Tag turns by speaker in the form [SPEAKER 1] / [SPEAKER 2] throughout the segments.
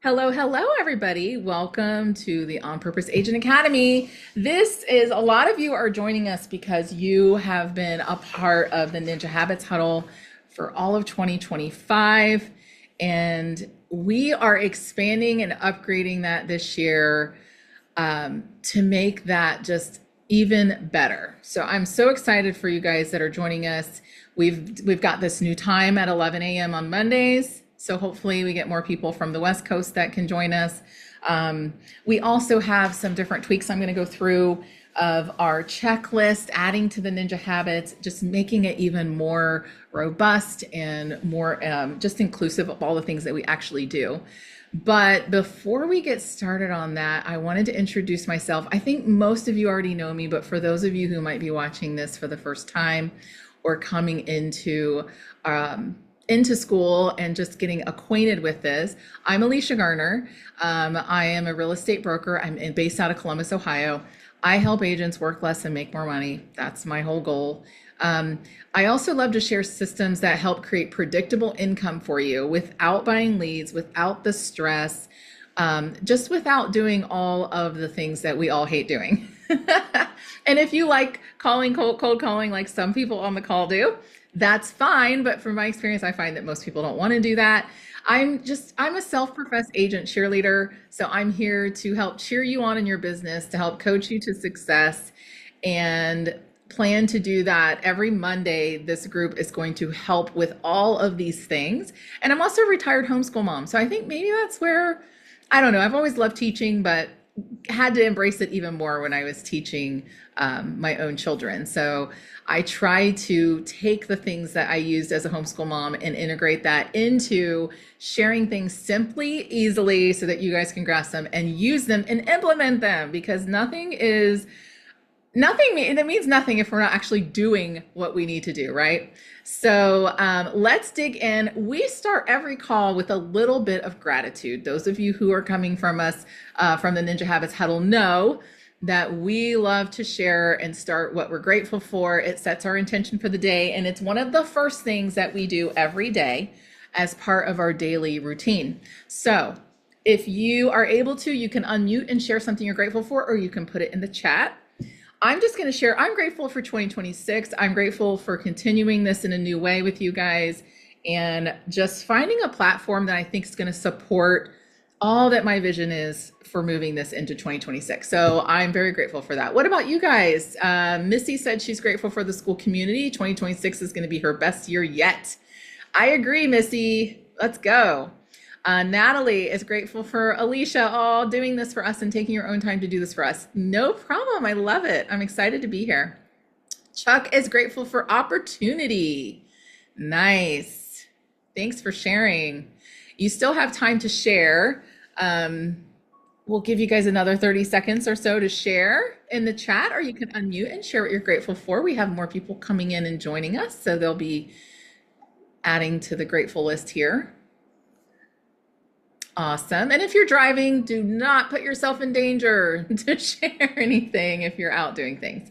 [SPEAKER 1] Hello, hello, everybody. Welcome to the On Purpose Agent Academy. This is a lot of you are joining us because you have been a part of the Ninja Habits Huddle for all of 2025. And we are expanding and upgrading that this year to make that just even better. So I'm so excited for you guys that are joining us. We've got this new time at 11 a.m. on Mondays. So hopefully we get more people from the West Coast that can join us. We also have some different tweaks I'm going to go through of our checklist, adding to the Ninja Habits, just making it even more robust and more just inclusive of all the things that we actually do. But before we get started on that, I wanted to introduce myself. I think most of you already know me, but for those of you who might be watching this for the first time or coming into school and just getting acquainted with this, I'm Alicia Garner. I am a real estate broker. Based out of Columbus, Ohio. I help agents work less and make more money. That's my whole goal. I also love to share systems that help create predictable income for you without buying leads, without the stress, just without doing all of the things that we all hate doing. And if you like cold calling, like some people on the call do, that's fine. But from my experience, I find that most people don't want to do that. I'm a self-professed agent cheerleader. So I'm here to help cheer you on in your business, to help coach you to success, and plan to do that every Monday. This group is going to help with all of these things. And I'm also a retired homeschool mom. So I think maybe that's where, I don't know, I've always loved teaching, but had to embrace it even more when I was teaching my own children. So I try to take the things that I used as a homeschool mom and integrate that into sharing things simply, easily, so that you guys can grasp them and use them and implement them, because it means nothing if we're not actually doing what we need to do, right? So let's dig in. We start every call with a little bit of gratitude. Those of you who are coming from us from the Ninja Habits Huddle know that we love to share and start what we're grateful for. It sets our intention for the day, and it's one of the first things that we do every day as part of our daily routine. So if you are able to, you can unmute and share something you're grateful for, or you can put it in the chat. I'm just going to share, I'm grateful for 2026. I'm grateful for continuing this in a new way with you guys, and just finding a platform that I think is going to support all that my vision is for moving this into 2026. So I'm very grateful for that. What about you guys? Missy said she's grateful for the school community. 2026 is going to be her best year yet. I agree, Missy. Let's go. Natalie is grateful for Alicia all doing this for us and taking your own time to do this for us. No problem. I love it. I'm excited to be here. Chuck is grateful for opportunity. Nice. Thanks for sharing. You still have time to share. We'll give you guys another 30 seconds or so to share in the chat, or you can unmute and share what you're grateful for. We have more people coming in and joining us, so they'll be adding to the grateful list here. Awesome. And if you're driving, do not put yourself in danger to share anything if you're out doing things.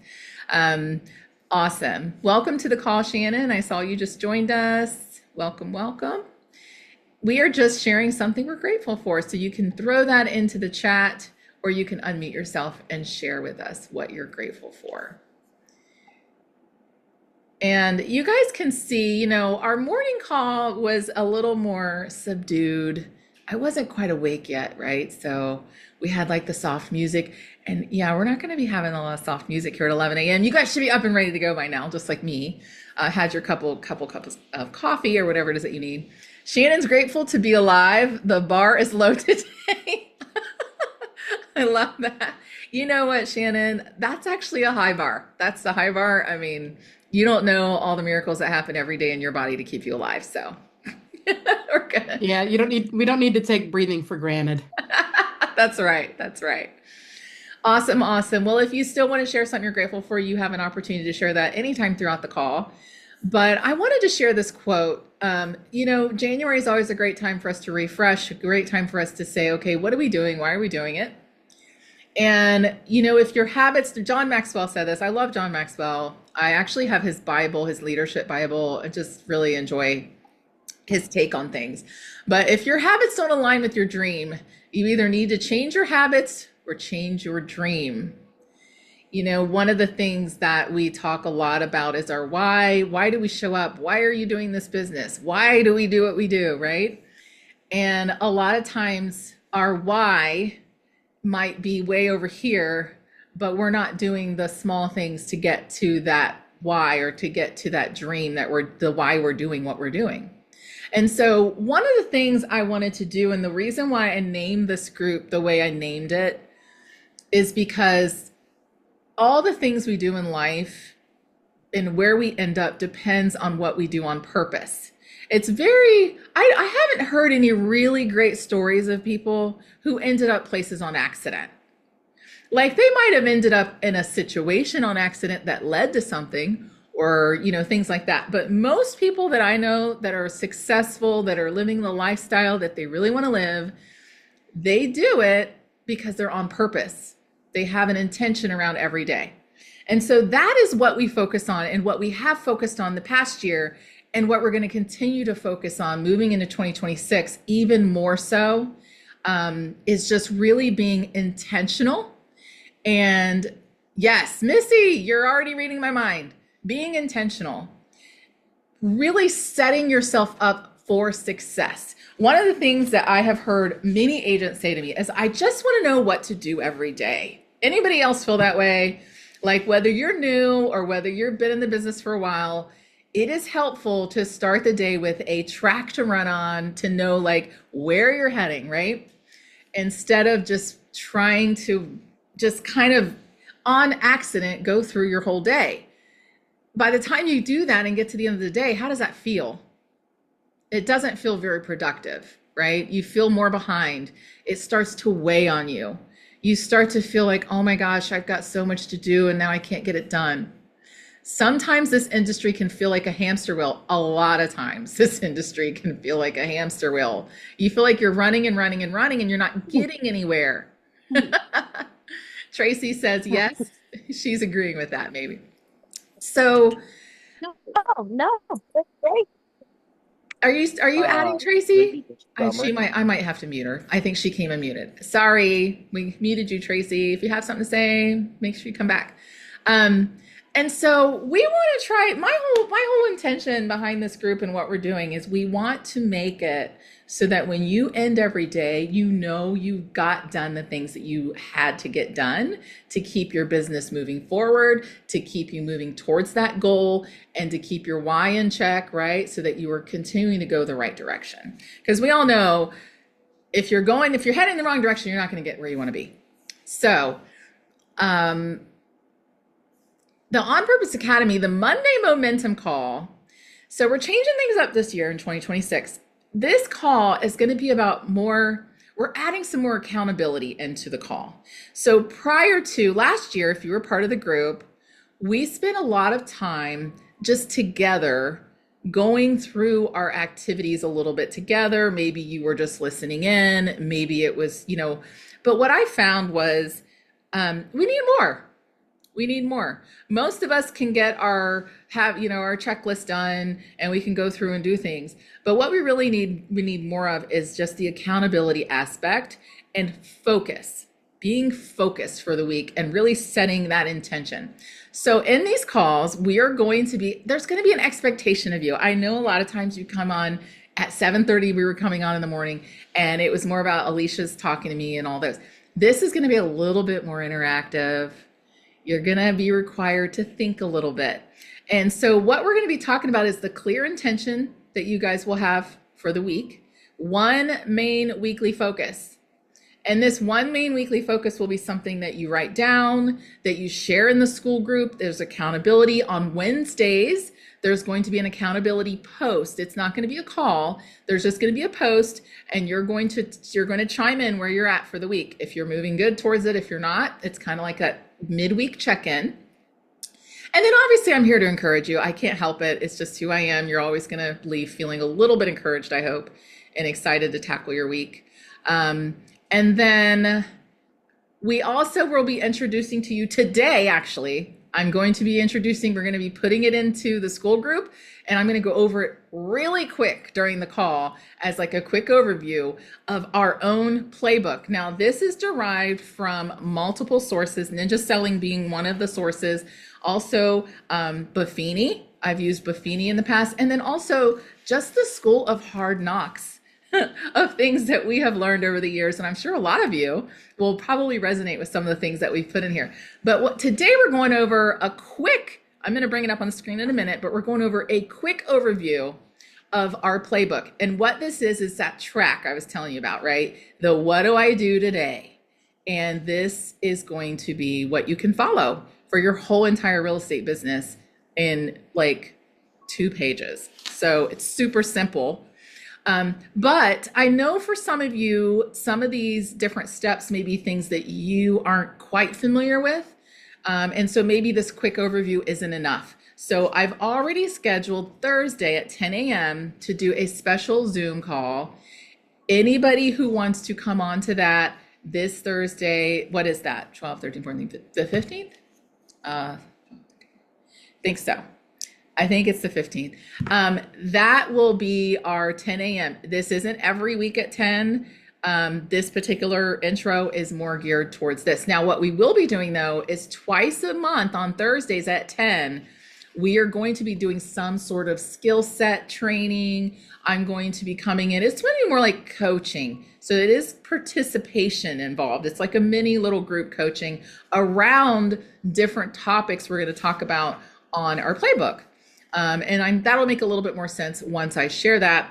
[SPEAKER 1] Awesome. Welcome to the call, Shannon. I saw you just joined us. Welcome, welcome. We are just sharing something we're grateful for. So you can throw that into the chat, or you can unmute yourself and share with us what you're grateful for. And you guys can see, our morning call was a little more subdued. I wasn't quite awake yet, right? So we had like the soft music, and yeah, we're not going to be having a lot of soft music here at 11 a.m. You guys should be up and ready to go by now, just like me. Had your couple cups of coffee or whatever it is that you need. Shannon's grateful to be alive. The bar is low today. I love that. You know what, Shannon? That's actually a high bar. That's the high bar. I mean, you don't know all the miracles that happen every day in your body to keep you alive. So we're good.
[SPEAKER 2] Yeah, we don't need to take breathing for granted.
[SPEAKER 1] That's right. That's right. Awesome. Awesome. Well, if you still want to share something you're grateful for, you have an opportunity to share that anytime throughout the call. But I wanted to share this quote. January is always a great time for us to refresh, a great time for us to say, okay, what are we doing? Why are we doing it? And, if your habits, John Maxwell said this. I love John Maxwell. I actually have his Bible, his leadership Bible. I just really enjoy his take on things. But if your habits don't align with your dream, you either need to change your habits or change your dream. One of the things that we talk a lot about is our why. Why do we show up? Why are you doing this business? Why do we do what we do, right? And a lot of times our why might be way over here, but we're not doing the small things to get to that why or to get to that dream that why we're doing what we're doing. And so one of the things I wanted to do, and the reason why I named this group the way I named it, is because all the things we do in life and where we end up depends on what we do on purpose. I haven't heard any really great stories of people who ended up places on accident. Like they might have ended up in a situation on accident that led to something or, things like that. But most people that I know that are successful, that are living the lifestyle that they really want to live, they do it because they're on purpose. They have an intention around every day. And so that is what we focus on and what we have focused on the past year and what we're going to continue to focus on moving into 2026, even more so, is just really being intentional. And yes, Missy, you're already reading my mind. Being intentional, really setting yourself up for success. One of the things that I have heard many agents say to me is, I just want to know what to do every day. Anybody else feel that way? Like whether you're new or whether you've been in the business for a while, it is helpful to start the day with a track to run on to know like where you're heading, right? Instead of just trying to just kind of on accident go through your whole day. By the time you do that and get to the end of the day, how does that feel? It doesn't feel very productive, right? You feel more behind. It starts to weigh on you. You start to feel like, oh my gosh, I've got so much to do and now I can't get it done. Sometimes this industry can feel like a hamster wheel. A lot of times this industry can feel like a hamster wheel. You feel like you're running and running and running and you're not getting anywhere. Tracy says yes. She's agreeing with that maybe. So
[SPEAKER 3] No, no, that's great.
[SPEAKER 1] are you adding Tracy?
[SPEAKER 3] Summer.
[SPEAKER 1] I might have to mute her. I think she came unmuted. Sorry, we muted you, Tracy. If you have something to say, make sure you come back. And so we want to try my whole intention behind this group and what we're doing is we want to make it so that when you end every day, you got done the things that you had to get done to keep your business moving forward, to keep you moving towards that goal, and to keep your why in check, right? So that you are continuing to go the right direction. Because we all know if you're heading the wrong direction, you're not going to get where you want to be. So, the On Purpose Academy, the Monday Momentum Call. So we're changing things up this year in 2026. This call is going to be about we're adding some more accountability into the call. So prior to last year, if you were part of the group, we spent a lot of time just together going through our activities a little bit together. Maybe you were just listening in, maybe it was, but what I found was we need more. We need more. Most of us can get our checklist done and we can go through and do things. But what we need more of is just the accountability aspect and focus, being focused for the week and really setting that intention. So in these calls, there's going to be an expectation of you. I know a lot of times you come on at 7:30, we were coming on in the morning and it was more about Alicia's talking to me and all those. This is going to be a little bit more interactive. You're going to be required to think a little bit. And so what we're going to be talking about is the clear intention that you guys will have for the week, one main weekly focus. And this one main weekly focus will be something that you write down, that you share in the school group. There's accountability on Wednesdays. There's going to be an accountability post. It's not going to be a call. There's just going to be a post and you're going to chime in where you're at for the week. If you're moving good towards it, if you're not, it's kind of like a midweek check-in. And then obviously I'm here to encourage you. I can't help it. It's just who I am. You're always going to leave feeling a little bit encouraged, I hope, and excited to tackle your week. And then we also will be introducing to you today, actually, I'm going to be introducing, we're going to be putting it into the school group, and I'm going to go over it really quick during the call as like a quick overview of our own playbook. Now, this is derived from multiple sources, Ninja Selling being one of the sources, also Buffini. I've used Buffini in the past, and then also just the School of Hard Knocks of things that we have learned over the years. And I'm sure a lot of you will probably resonate with some of the things that we've put in here. But today we're going over a quick, I'm going to bring it up on the screen in a minute, but we're going over a quick overview of our playbook. And what this is that track I was telling you about, right? The what do I do today? And this is going to be what you can follow for your whole entire real estate business in like 2 pages. So it's super simple. But I know for some of you, some of these different steps may be things that you aren't quite familiar with. And so maybe this quick overview isn't enough. So I've already scheduled Thursday at 10 a.m. to do a special Zoom call. Anybody who wants to come on to that this Thursday, what is that? 12, 13, 14, the 15th? Think so. I think it's the 15th. That will be our 10 a.m. This isn't every week at 10. This particular intro is more geared towards this. Now, what we will be doing though is twice a month on Thursdays at 10, we are going to be doing some sort of skill set training. I'm going to be coming in. It's going to be more like coaching. So it is participation involved. It's like a mini little group coaching around different topics we're going to talk about on our playbook. And that'll make a little bit more sense once I share that.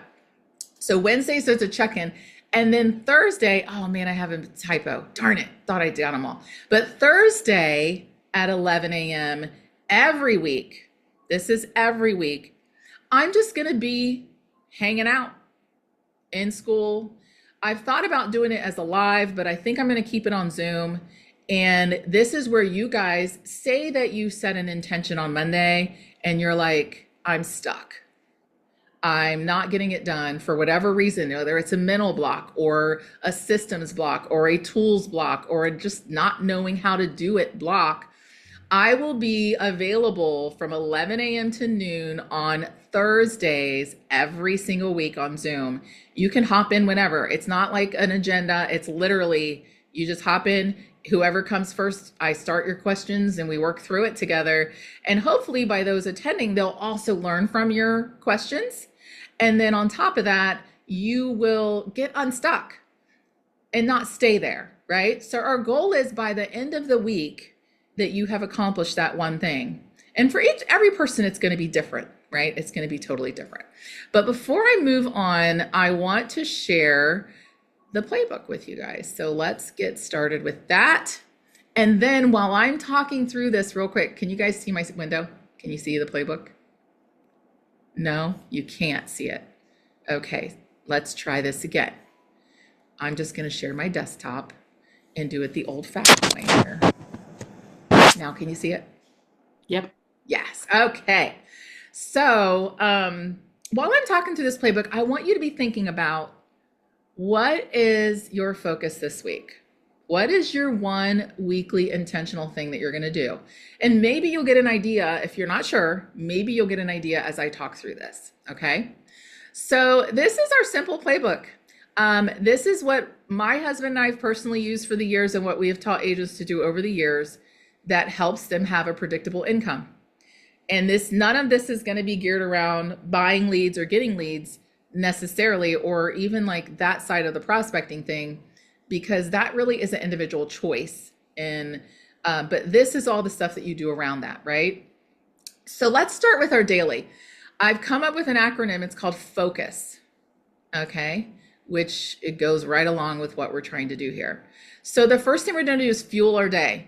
[SPEAKER 1] So Wednesdays, there's a check-in. And then Thursday, oh man, I have a typo. Darn it, thought I did them all. But Thursday at 11 a.m. every week, this is every week, I'm just gonna be hanging out in school. I've thought about doing it as a live, but I think I'm gonna keep it on Zoom. And this is where you guys say that you set an intention on Monday and you're like, I'm stuck. I'm not getting it done for whatever reason, whether it's a mental block or a systems block or a tools block or just not knowing how to do it block. I will be available from 11 a.m. to noon on Thursdays every single week on Zoom. You can hop in whenever. It's not like an agenda. It's literally, you just hop in. Whoever comes first, I start your questions and we work through it together. And hopefully by those attending, they'll also learn from your questions. And then on top of that, you will get unstuck and not stay there, right? So our goal is by the end of the week that you have accomplished that one thing. And for every person, it's going to be different, right? It's going to be totally different. But before I move on, I want to share the playbook with you guys. So let's get started with that. And then while I'm talking through this real quick, can you guys see my window? Can you see the playbook? No, you can't see it. Okay, let's try this again. I'm just going to share my desktop and do it the old-fashioned way here. Now, can you see it?
[SPEAKER 2] Yep.
[SPEAKER 1] Yes. Okay. So while I'm talking through this playbook, I want you to be thinking about what is your focus this week? What is your one weekly intentional thing that you're going to do? And maybe you'll get an idea. If you're not sure, maybe you'll get an idea as I talk through this. Okay. So this is our simple playbook. This is what my husband and I have personally used for the years and what we have taught agents to do over the years that helps them have a predictable income. And none of this is going to be geared around buying leads or getting leads necessarily, or even like that side of the prospecting thing, because that really is an individual choice. And but this is all the stuff that you do around that, right? So let's start with our daily. I've come up with an acronym. It's called FOCUS. Okay, which it goes right along with what we're trying to do here. So the first thing we're going to do is fuel our day.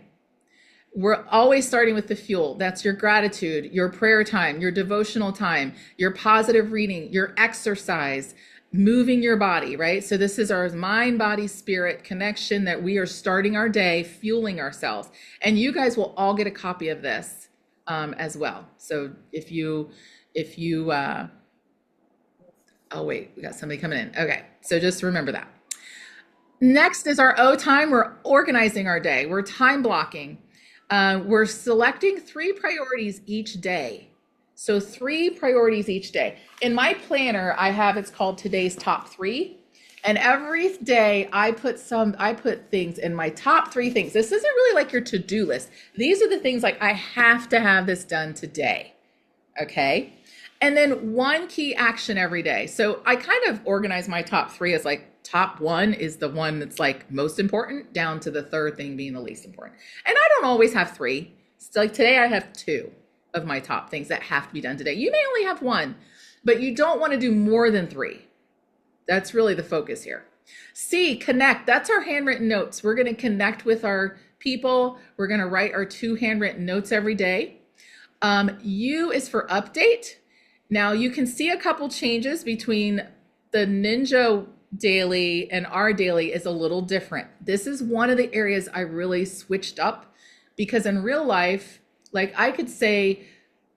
[SPEAKER 1] We're always starting with the fuel. That's your gratitude, your prayer time, your devotional time, your positive reading, your exercise, moving your body, right? So this is our mind, body, spirit connection that we are starting our day, fueling ourselves. And you guys will all get a copy of this as well. So if you, oh wait, we got somebody coming in. Okay, so just remember that. Next is our O time. We're organizing our day. We're time blocking. We're selecting 3 priorities each day. So 3 priorities each day. In my planner, I have it's called today's top 3. And every day I put things in my top 3 things. This isn't really like your to-do list. These are the things like I have to have this done today. Okay. And then one key action every day. So I kind of organize my top 3 as like top 1 is the one that's like most important, down to the third thing being the least important. And I don't always have 3. So like today I have 2 of my top things that have to be done today. You may only have 1, but you don't want to do more than 3. That's really the focus here. C, connect. That's our handwritten notes. We're going to connect with our people. We're going to write our 2 handwritten notes every day. U is for update. Now you can see a couple changes between the Ninja daily and our daily is a little different. This is one of the areas I really switched up, because in real life, like I could say,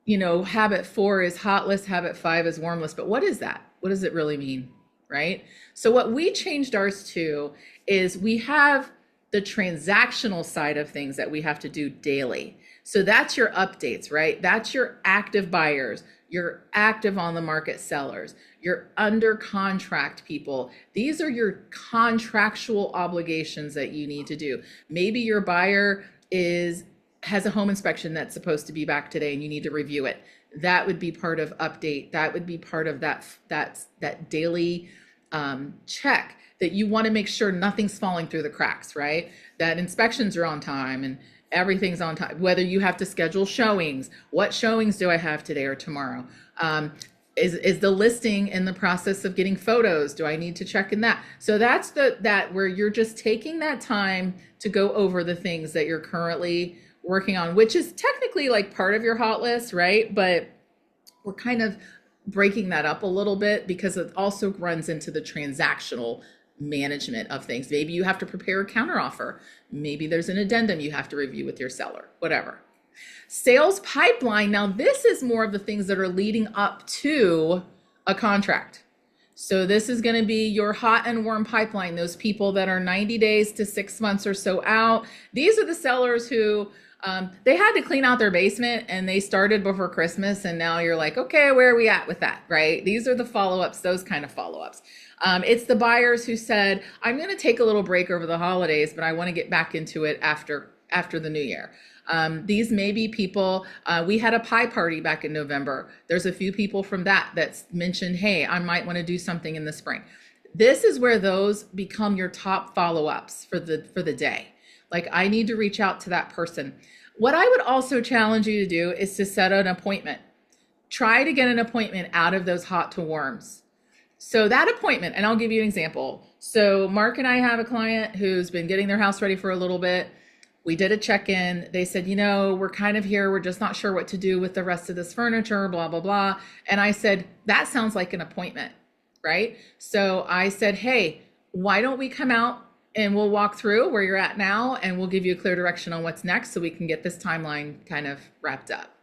[SPEAKER 1] habit 4 is hot list, habit 5 is warm list, but what is that? What does it really mean? Right? So what we changed ours to is we have the transactional side of things that we have to do daily. So that's your updates, right? That's your active buyers, your active on the market sellers, your under contract people. These are your contractual obligations that you need to do. Maybe your buyer has a home inspection that's supposed to be back today and you need to review it. That would be part of update. That would be part of that daily check, that you want to make sure nothing's falling through the cracks, right? That inspections are on time and everything's on time. Whether you have to schedule showings, what showings do I have today or tomorrow? Is the listing in the process of getting photos? Do I need to check in that? So that's that where you're just taking that time to go over the things that you're currently working on, which is technically like part of your hot list, right? But we're kind of breaking that up a little bit because it also runs into the transactional management of things. Maybe you have to prepare a counteroffer. Maybe there's an addendum you have to review with your seller, whatever. Sales pipeline. Now this is more of the things that are leading up to a contract. So this is going to be your hot and warm pipeline. Those people that are 90 days to 6 months or so out. These are the sellers who they had to clean out their basement and they started before Christmas. And now you're like, okay, where are we at with that? Right? These are the follow-ups, those kind of follow-ups. It's the buyers who said, I'm going to take a little break over the holidays, but I want to get back into it after the new year. These may be people, we had a pie party back in November. There's a few people from that's mentioned, hey, I might want to do something in the spring. This is where those become your top follow-ups for the day. Like I need to reach out to that person. What I would also challenge you to do is to set an appointment. Try to get an appointment out of those hot to warms. So that appointment, and I'll give you an example. So Mark and I have a client who's been getting their house ready for a little bit. We did a check-in. They said, we're kind of here. We're just not sure what to do with the rest of this furniture, blah, blah, blah. And I said, that sounds like an appointment, right? So I said, hey, why don't we come out and we'll walk through where you're at now and we'll give you a clear direction on what's next so we can get this timeline kind of wrapped up.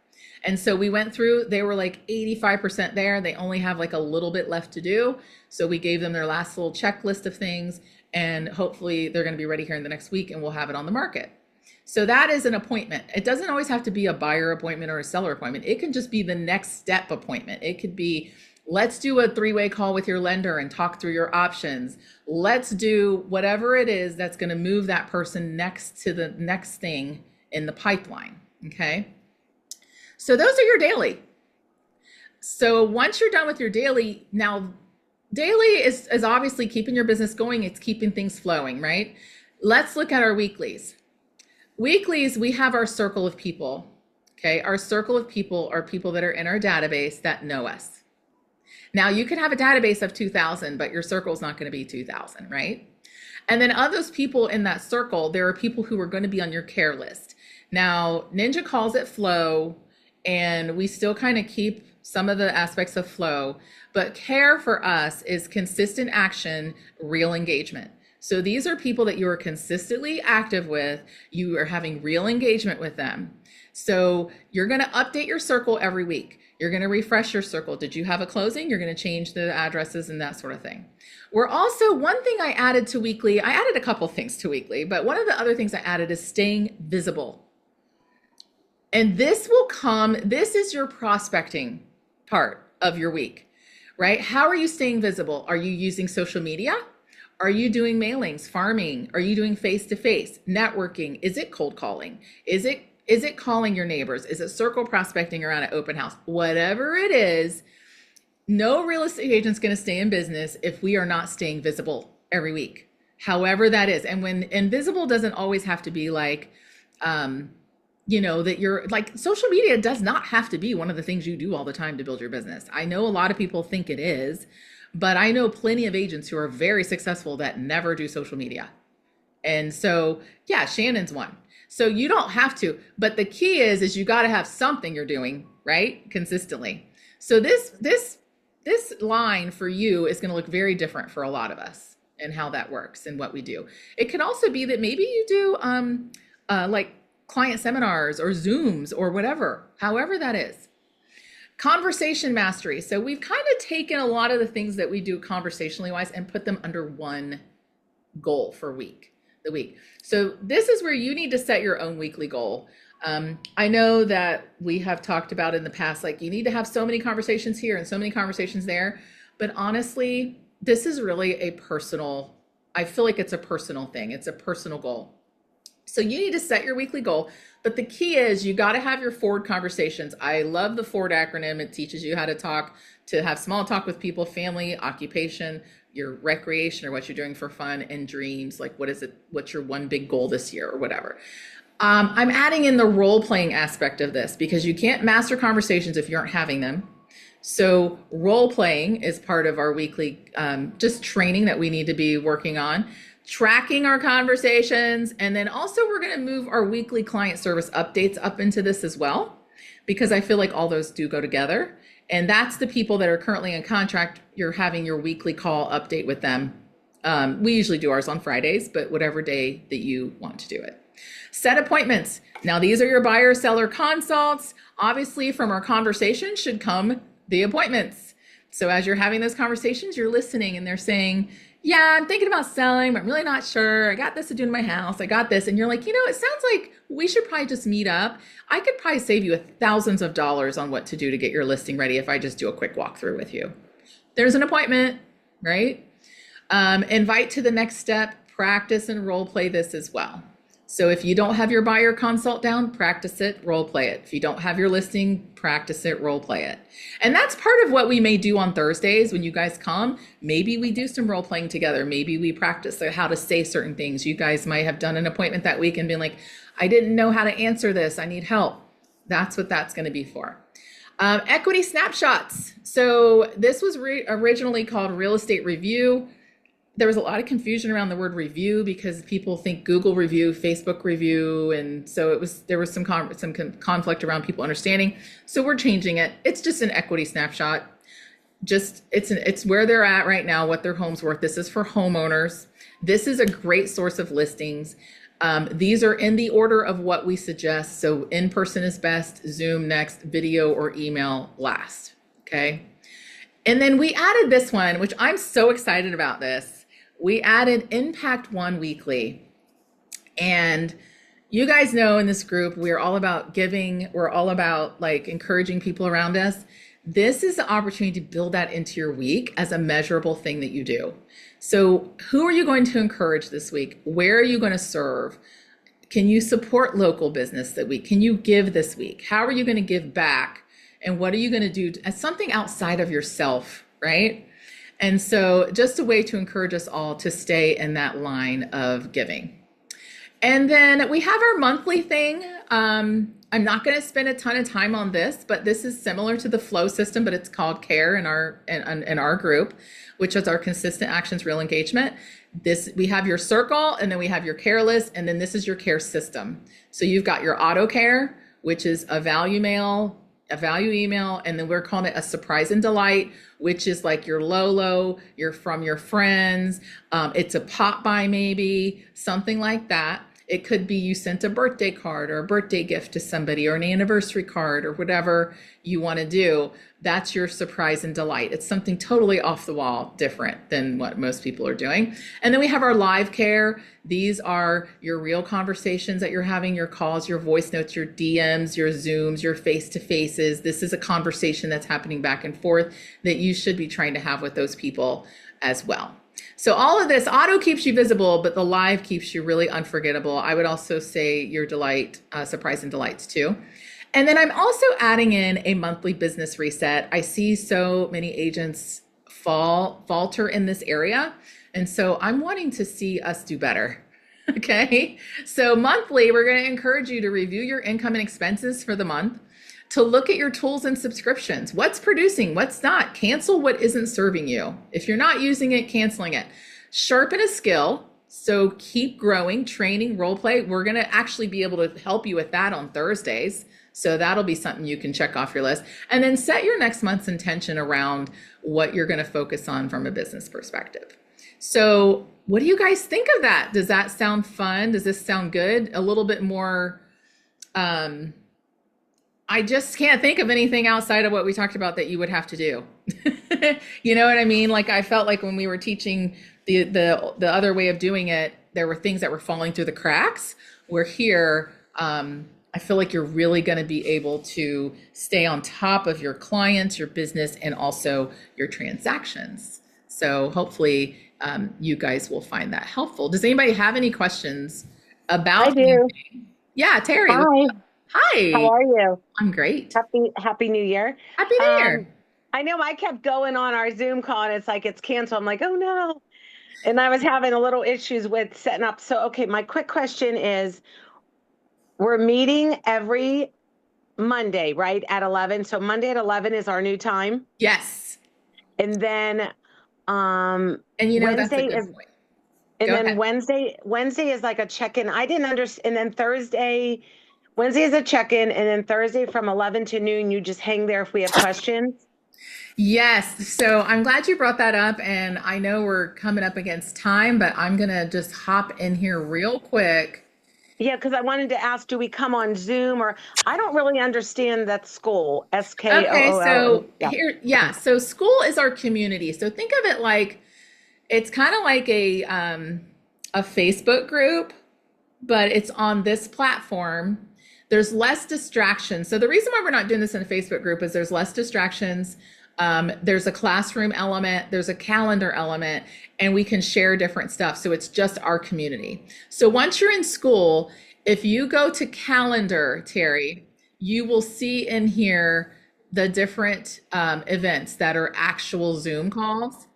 [SPEAKER 1] And so we went through, they were like 85% there. They only have like a little bit left to do. So we gave them their last little checklist of things and hopefully they're going to be ready here in the next week and we'll have it on the market. So that is an appointment. It doesn't always have to be a buyer appointment or a seller appointment. It can just be the next step appointment. It could be, let's do a 3-way call with your lender and talk through your options. Let's do whatever it is that's going to move that person next to the next thing in the pipeline. Okay. So those are your daily. So once you're done with your daily, now daily is obviously keeping your business going. It's keeping things flowing, right? Let's look at our weeklies. Weeklies, we have our circle of people. Okay. Our circle of people are people that are in our database that know us. Now you can have a database of 2,000, but your circle is not going to be 2,000, right? And then of those people in that circle, there are people who are going to be on your care list. Now, Ninja calls it flow, and we still kind of keep some of the aspects of flow, but care for us is consistent action, real engagement. So these are people that you are consistently active with. You are having real engagement with them. So you're going to update your circle every week. You're going to refresh your circle. Did you have a closing? You're going to change the addresses and that sort of thing. We're also, one thing I added to weekly, I added a couple things to weekly, but one of the other things I added is staying visible. And this will come, this is your prospecting part of your week, right? How are you staying visible? Are you using social media? Are you doing mailings, farming? Are you doing face-to-face networking? Is it cold calling? Is it calling your neighbors? Is it circle prospecting around an open house? Whatever it is, no real estate agent's going to stay in business if we are not staying visible every week, however that is. And when invisible doesn't always have to be like, that you're like, social media does not have to be one of the things you do all the time to build your business. I know a lot of people think it is, but I know plenty of agents who are very successful that never do social media. And so, yeah, Shannon's one. So you don't have to, but the key is you got to have something you're doing, right? Consistently. So this line for you is going to look very different for a lot of us and how that works and what we do. It could also be that maybe you do like client seminars or Zooms or whatever, however that is. Conversation mastery. So we've kind of taken a lot of the things that we do conversationally wise and put them under one goal for the week. So this is where you need to set your own weekly goal. I know that we have talked about in the past, like you need to have so many conversations here and so many conversations there. But honestly, this is really I feel like it's a personal thing. It's a personal goal. So you need to set your weekly goal. But the key is you got to have your Ford conversations. I love the Ford acronym. It teaches you how to have small talk with people, family, occupation, your recreation, or what you're doing for fun, and dreams. Like, what's your one big goal this year or whatever. I'm adding in the role playing aspect of this because you can't master conversations if you aren't having them. So role playing is part of our weekly just training that we need to be working on, tracking our conversations. And then also we're going to move our weekly client service updates up into this as well, because I feel like all those do go together. And that's the people that are currently in contract. You're having your weekly call update with them. We usually do ours on Fridays, but whatever day that you want to do it. Set appointments. Now, these are your buyer seller consults. Obviously, from our conversation should come the appointments. So as you're having those conversations, you're listening and they're saying, yeah, I'm thinking about selling, but I'm really not sure. I got this to do in my house. I got this. And you're like, it sounds like we should probably just meet up. I could probably save you thousands of dollars on what to do to get your listing ready if I just do a quick walkthrough with you. There's an appointment, right? Invite to the next step, practice and role play this as well. So if you don't have your buyer consult down, practice it, role play it. If you don't have your listing, practice it, role play it. And that's part of what we may do on Thursdays when you guys come. Maybe we do some role playing together. Maybe we practice how to say certain things. You guys might have done an appointment that week and been like, I didn't know how to answer this. I need help. That's what that's going to be for. Equity snapshots. So this was originally called Real Estate Review. There was a lot of confusion around the word review because people think Google review, Facebook review. And so there was some conflict around people understanding. So we're changing it. It's just an equity snapshot. It's where they're at right now, what their home's worth. This is for homeowners. This is a great source of listings. These are in the order of what we suggest. So in-person is best, Zoom next, video or email last. Okay. And then we added this one, which I'm so excited about this. We added Impact One Weekly. And you guys know in this group, we're all about giving. We're all about like encouraging people around us. This is the opportunity to build that into your week as a measurable thing that you do. So who are you going to encourage this week? Where are you going to serve? Can you support local business that week? Can you give this week? How are you going to give back? And what are you going to do as something outside of yourself, right? And so just a way to encourage us all to stay in that line of giving. And then we have our monthly thing. I'm not going to spend a ton of time on this, but this is similar to the flow system, but it's called CARE in our group, which is our consistent actions, real engagement. We have your circle, and then we have your CARE list, and then this is your CARE system. So you've got your auto CARE, which is a value mail, a value email, and then we're calling it a surprise and delight, which is like your you're from your friends. It's a pop by maybe, something like that. It could be you sent a birthday card or a birthday gift to somebody or an anniversary card or whatever you want to do. That's your surprise and delight. It's something totally off the wall, different than what most people are doing. And then we have our live care. These are your real conversations that you're having, your calls, your voice notes, your DMs, your Zooms, your face to faces. This is a conversation that's happening back and forth that you should be trying to have with those people as well. So all of this auto keeps you visible, but the live keeps you really unforgettable. I would also say your delight, surprise and delights too. And then I'm also adding in a monthly business reset. I see so many agents falter in this area. And so I'm wanting to see us do better. Okay. So monthly, we're going to encourage you to review your income and expenses for the month, to look at your tools and subscriptions. What's producing, what's not. Cancel what isn't serving you. If you're not using it, canceling it. Sharpen a skill. So keep growing, training, role play. We're going to actually be able to help you with that on Thursdays. So that'll be something you can check off your list. And then set your next month's intention around what you're going to focus on from a business perspective. So what do you guys think of that? Does that sound fun? Does this sound good? A little bit more, I just can't think of anything outside of what we talked about that you would have to do. You know what I mean? Like I felt like when we were teaching the other way of doing it, there were things that were falling through the cracks. Where here, I feel like you're really going to be able to stay on top of your clients, your business, and also your transactions. So hopefully you guys will find that helpful. Does anybody have any questions about
[SPEAKER 3] I do.
[SPEAKER 1] anything? Yeah, Terry.
[SPEAKER 3] Hi.
[SPEAKER 1] Hi.
[SPEAKER 3] How are you?
[SPEAKER 1] I'm great.
[SPEAKER 3] Happy New Year.
[SPEAKER 1] Happy New Year.
[SPEAKER 3] I know I kept going on our Zoom call and it's like it's canceled. I'm like, oh no. And I was having a little issues with setting up. So, okay, my quick question is, we're meeting every Monday, right, at 11. So Monday at 11 is our new time.
[SPEAKER 1] Yes.
[SPEAKER 3] And then
[SPEAKER 1] And you know, that's a
[SPEAKER 3] Wednesday
[SPEAKER 1] good
[SPEAKER 3] is,
[SPEAKER 1] point.
[SPEAKER 3] and
[SPEAKER 1] Go
[SPEAKER 3] then
[SPEAKER 1] ahead.
[SPEAKER 3] Wednesday is like a check-in. I didn't understand. And then Wednesday is a check-in, and then Thursday from 11 to noon, you just hang there if we have questions.
[SPEAKER 1] Yes. So I'm glad you brought that up. And I know we're coming up against time, but I'm going to just hop in here real quick.
[SPEAKER 3] Yeah, because I wanted to ask, do we come on Zoom, or I don't really understand that school,
[SPEAKER 1] Okay.
[SPEAKER 3] SKOOL.
[SPEAKER 1] So
[SPEAKER 3] Yeah.
[SPEAKER 1] here, yeah. So school is our community. So think of it like it's kind of like a Facebook group, but it's on this platform. There's less distractions. So the reason why we're not doing this in a Facebook group is there's less distractions. There's a classroom element, there's a calendar element, and we can share different stuff. So it's just our community. So once you're in school, if you go to calendar, Terry, you will see in here the different events that are actual Zoom calls.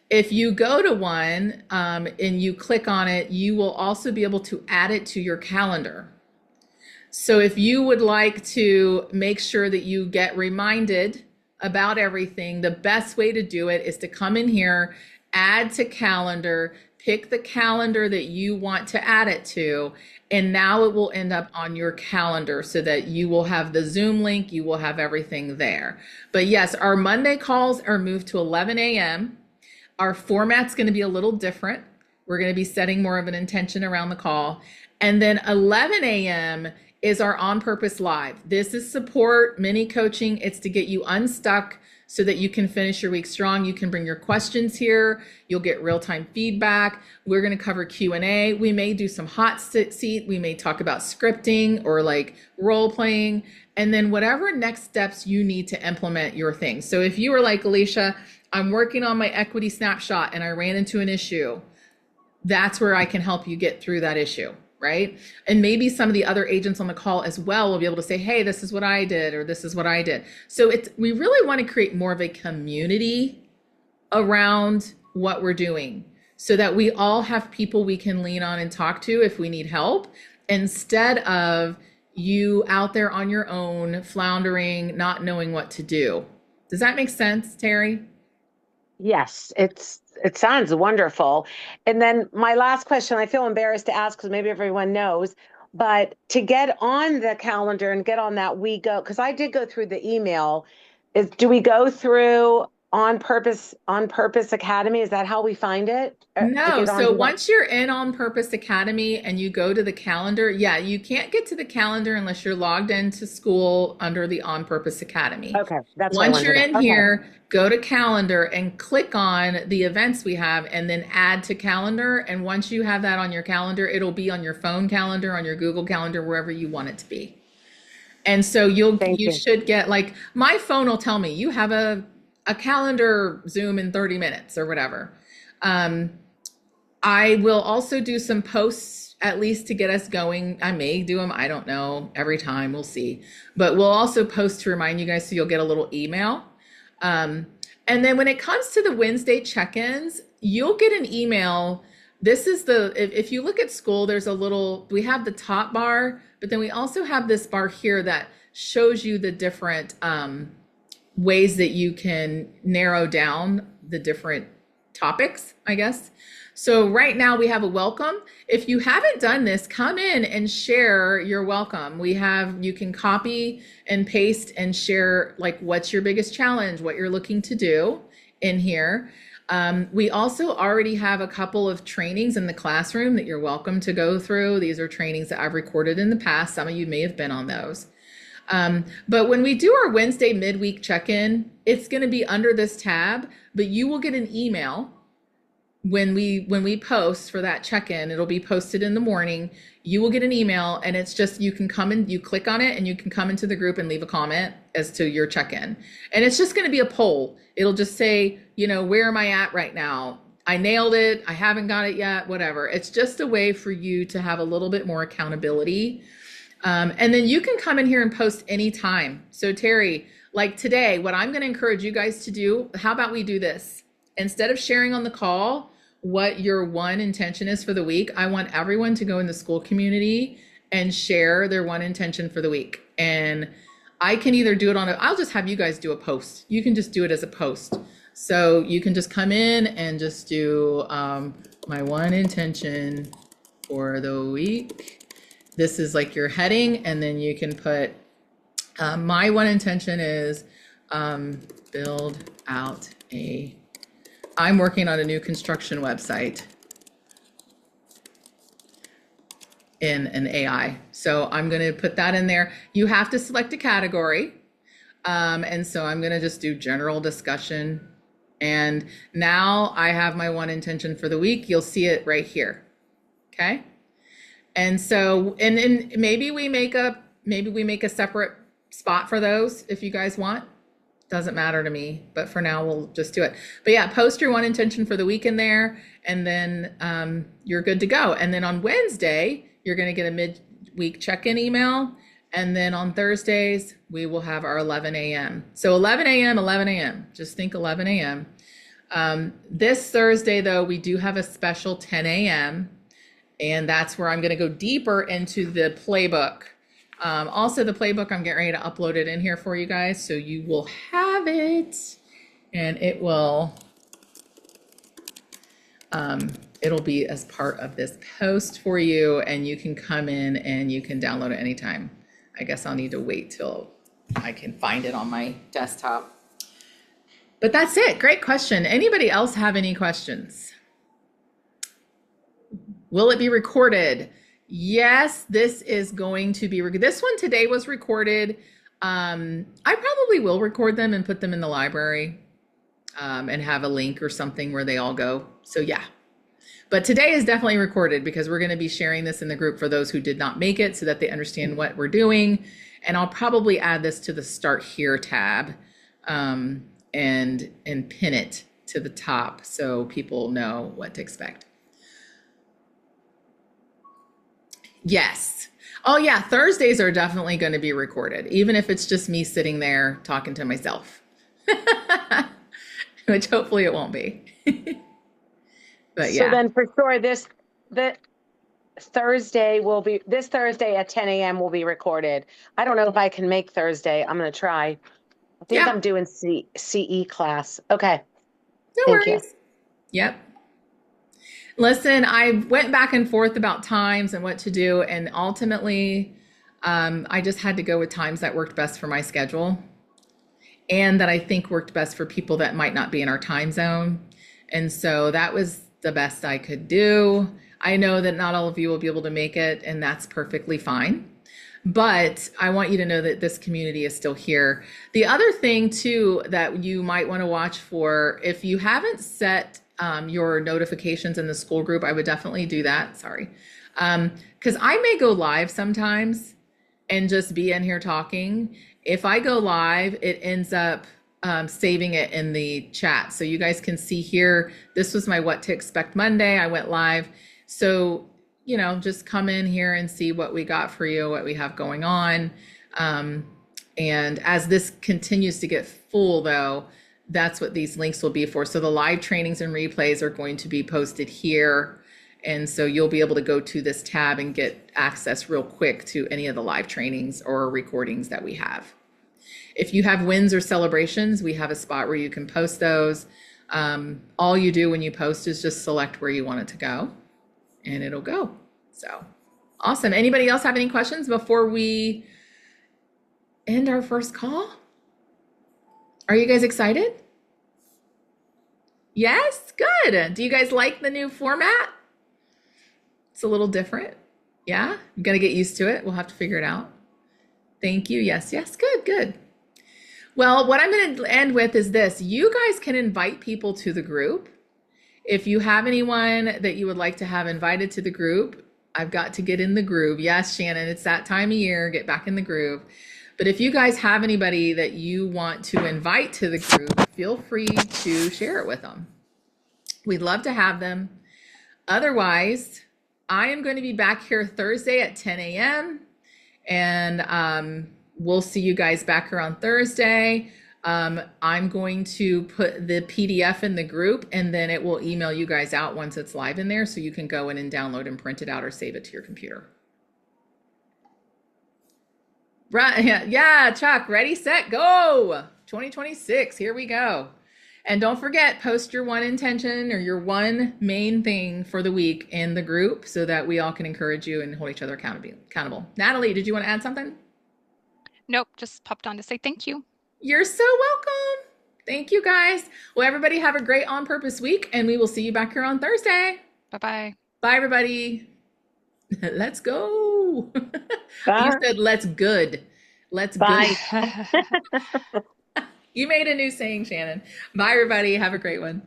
[SPEAKER 1] If you go to one and you click on it, you will also be able to add it to your calendar. So if you would like to make sure that you get reminded about everything, the best way to do it is to come in here, add to calendar, pick the calendar that you want to add it to, and now it will end up on your calendar so that you will have the Zoom link, you will have everything there. But yes, our Monday calls are moved to 11 a.m. Our format's going to be a little different. We're going to be setting more of an intention around the call. And then 11 a.m. is our On Purpose Live. This is support, mini coaching. It's to get you unstuck so that you can finish your week strong. You can bring your questions here. You'll get real-time feedback. We're going to cover Q&A. We may do some hot seat. We may talk about scripting or like role playing, and then whatever next steps you need to implement your thing. So if you were like, Alicia, I'm working on my equity snapshot and I ran into an issue, that's where I can help you get through that issue. Right? And maybe some of the other agents on the call as well will be able to say, hey, this is what I did, or this is what I did. So we really want to create more of a community around what we're doing so that we all have people we can lean on and talk to if we need help, instead of you out there on your own, floundering, not knowing what to do. Does that make sense, Terry?
[SPEAKER 3] Yes, it sounds wonderful. And then my last question, I feel embarrassed to ask because maybe everyone knows, but to get on the calendar and get on that, we go, because I did go through the email, do we go through On Purpose Academy? Is that how we find it to
[SPEAKER 1] No,
[SPEAKER 3] get
[SPEAKER 1] so
[SPEAKER 3] onto that?
[SPEAKER 1] once you're in On Purpose Academy and you go to the calendar, yeah, you can't get to the calendar unless you're logged into school under the On Purpose Academy.
[SPEAKER 3] Okay, that's what I
[SPEAKER 1] Once
[SPEAKER 3] wanted
[SPEAKER 1] you're
[SPEAKER 3] to know.
[SPEAKER 1] in
[SPEAKER 3] Okay,
[SPEAKER 1] here, go to calendar and click on the events we have and then add to calendar. And once you have that on your calendar, it'll be on your phone calendar, on your Google Calendar, wherever you want it to be. And so
[SPEAKER 3] thank
[SPEAKER 1] you
[SPEAKER 3] you.
[SPEAKER 1] should get like my phone will tell me you have a calendar Zoom in 30 minutes or whatever. Um, I will also do some posts at least to get us going. I may do them, I don't know, every time, we'll see. But we'll also post to remind you guys so you'll get a little email. Um, and then when it comes to the Wednesday check-ins, you'll get an email. This is if you look at school, there's we have the top bar, but then we also have this bar here that shows you the different ways that you can narrow down the different topics, I guess. So right now we have a welcome. If you haven't done this, come in and share your welcome. You can copy and paste and share like what's your biggest challenge, what you're looking to do in here. We also already have a couple of trainings in the classroom that you're welcome to go through. These are trainings that I've recorded in the past. Some of you may have been on those. But when we do our Wednesday midweek check-in, it's going to be under this tab, but you will get an email when we post for that check-in. It'll be posted in the morning. You will get an email, and it's just you can come and you click on it and you can come into the group and leave a comment as to your check-in. And it's just going to be a poll. It'll just say, where am I at right now? I nailed it. I haven't got it yet, whatever. It's just a way for you to have a little bit more accountability. And then you can come in here and post anytime. So Terry, like today, what I'm going to encourage you guys to do, how about we do this? Instead of sharing on the call what your one intention is for the week, I want everyone to go in the school community and share their one intention for the week. And I can either do it I'll just have you guys do a post. You can just do it as a post. So you can just come in and just do my one intention for the week. This is like your heading, and then you can put my one intention is build out I'm working on a new construction website in an AI. So I'm going to put that in there. You have to select a category. And so I'm going to just do general discussion. And now I have my one intention for the week. You'll see it right here. Okay. And so, and then maybe we make a separate spot for those if you guys want. Doesn't matter to me, but for now we'll just do it. But yeah, post your one intention for the week in there, and then you're good to go. And then on Wednesday, you're going to get a midweek check-in email. And then on Thursdays, we will have our 11 a.m. So 11 a.m. Just think 11 a.m. This Thursday, though, we do have a special 10 a.m. And that's where I'm going to go deeper into the playbook. Also, the playbook, I'm getting ready to upload it in here for you guys. So you will have it, and it'll be as part of this post for you, and you can come in and you can download it anytime. I guess I'll need to wait till I can find it on my desktop. But that's it. Great question. Anybody else have any questions? Will it be recorded? Yes, this is going to be, this one today was recorded. I probably will record them and put them in the library and have a link or something where they all go. So yeah, but today is definitely recorded because we're going to be sharing this in the group for those who did not make it so that they understand what we're doing. And I'll probably add this to the Start Here tab and pin it to the top so people know what to expect. Yes. Oh yeah, Thursdays are definitely going to be recorded, even if it's just me sitting there talking to myself, which hopefully it won't be. But yeah.
[SPEAKER 3] So then for sure, this Thursday at 10 a.m. will be recorded. I don't know if I can make Thursday. I'm going to try. I think I'm doing CE class. Okay.
[SPEAKER 1] No
[SPEAKER 3] Thank
[SPEAKER 1] worries. You. Yep. Listen, I went back and forth about times and what to do, and ultimately, I just had to go with times that worked best for my schedule. and that I think worked best for people that might not be in our time zone. And so that was the best I could do. I know that not all of you will be able to make it, and that's perfectly fine. But I want you to know that this community is still here. The other thing, too, that you might want to watch for, if you haven't set your notifications in the school group, I would definitely do that. Sorry. Because I may go live sometimes and just be in here talking. If I go live, it ends up saving it in the chat. So you guys can see here, this was my What to Expect Monday. I went live. So, you know, just come in here and see what we got for you, what we have going on. And as this continues to get full, though, that's what these links will be for. So the live trainings and replays are going to be posted here. And so you'll be able to go to this tab and get access real quick to any of the live trainings or recordings that we have. If you have wins or celebrations, we have a spot where you can post those. All you do when you post is just select where you want it to go, and it'll go. So awesome. Anybody else have any questions before we end our first call? Are you guys excited? Yes, good. Do you guys like the new format? It's a little different. Yeah, I'm gonna get used to it. We'll have to figure it out. Thank you. Yes, yes, good, good. Well, what I'm going to end with is this. You guys can invite people to the group. If you have anyone that you would like to have invited to the group, I've got to get in the groove. Yes, Shannon, it's that time of year, get back in the groove. But if you guys have anybody that you want to invite to the group, feel free to share it with them. We'd love to have them. Otherwise, I am going to be back here Thursday at 10 a.m. and we'll see you guys back here on Thursday. I'm going to put the PDF in the group, and then it will email you guys out once it's live in there, so you can go in and download and print it out or save it to your computer. Right, yeah, Chuck, ready, set, go. 2026, here we go. And don't forget, post your one intention or your one main thing for the week in the group so that we all can encourage you and hold each other accountable. Natalie, did you want to add something?
[SPEAKER 4] Nope, just popped on to say thank you.
[SPEAKER 1] You're so welcome. Thank you, guys. Well, everybody have a great On Purpose week, and we will see you back here on Thursday.
[SPEAKER 4] Bye-bye.
[SPEAKER 1] Bye, everybody. Let's go.
[SPEAKER 3] Bye.
[SPEAKER 1] You said let's good. Let's
[SPEAKER 3] Bye.
[SPEAKER 1] good. You made a new saying, Shannon. Bye, everybody. Have a great one.